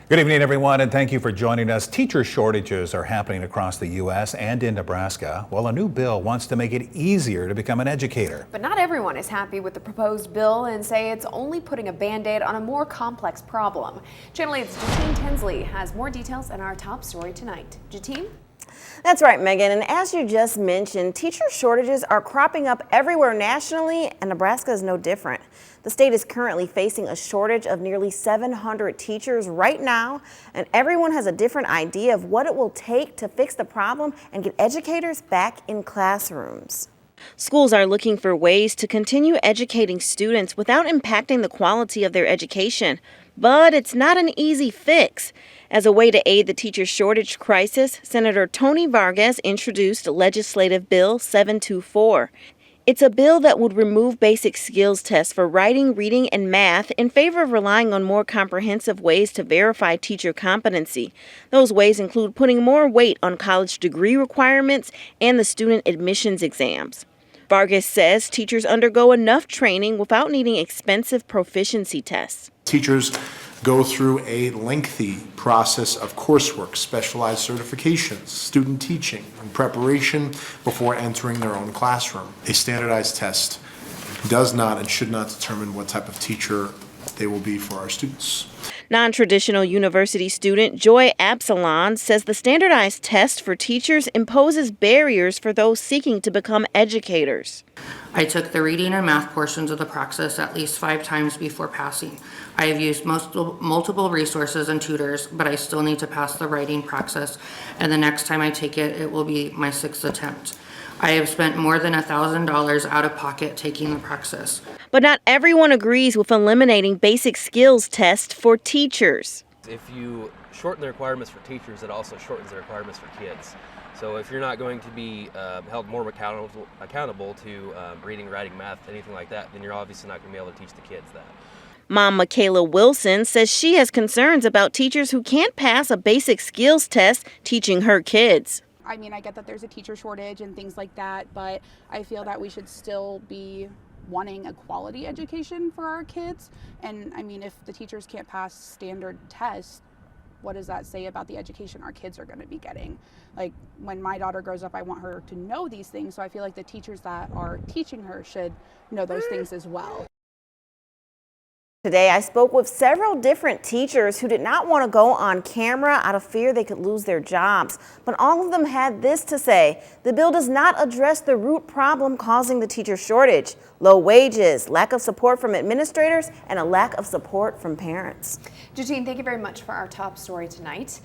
Good evening, everyone, and thank you for joining us. Teacher shortages are happening across the U.S. and in Nebraska. Well, a new bill wants to make it easier to become an educator. But not everyone is happy with the proposed bill and say it's only putting a Band-Aid on a more complex problem. Channel 8's Jatine Tinsley has more details in our top story tonight. Jatine? That's right, Megan. And as you just mentioned, teacher shortages are cropping up everywhere nationally, and Nebraska is no different. The state is currently facing a shortage of nearly 700 teachers right now, and everyone has a different idea of what it will take to fix the problem and get educators back in classrooms. Schools are looking for ways to continue educating students without impacting the quality of their education. But it's not an easy fix. As a way to aid the teacher shortage crisis, Senator Sen-tony-Varges introduced Legislative Bill 724. It's a bill that would remove basic skills tests for writing, reading, and math in favor of relying on more comprehensive ways to verify teacher competency. Those ways include putting more weight on college degree requirements and the student admissions exams. Vargas says teachers undergo enough training without needing expensive proficiency tests. Teachers go through a lengthy process of coursework, specialized certifications, student teaching, and preparation before entering their own classroom. A standardized test does not and should not determine what type of teacher they will be for our students. Non-traditional university student Joy-Absalon says the standardized test for teachers imposes barriers for those seeking to become educators. I took the reading and math portions of the praxis at least 5 times before passing. I have used multiple resources and tutors, but I still need to pass the writing praxis, and the next time I take it, it will be my 6th attempt. I have spent more than $1,000 out of pocket taking the praxis. But not everyone agrees with eliminating basic skills tests for teachers. If you shorten the requirements for teachers, it also shortens the requirements for kids. So if you're not going to be held more accountable to reading, writing, math, anything like that, then you're obviously not going to be able to teach the kids that. Mom Makayla-Wilson says she has concerns about teachers who can't pass a basic skills test teaching her kids. I mean, I get that there's a teacher shortage and things like that, but I feel that we should still be wanting a quality education for our kids. And I mean, if the teachers can't pass standard tests, what does that say about the education our kids are going to be getting? Like, when my daughter grows up, I want her to know these things, so I feel like the teachers that are teaching her should know those things as well. Today, I spoke with several different teachers who did not want to go on camera out of fear they could lose their jobs. But all of them had this to say: the bill does not address the root problem causing the teacher shortage: low wages, lack of support from administrators, and a lack of support from parents. Jatine, thank you very much for our top story tonight.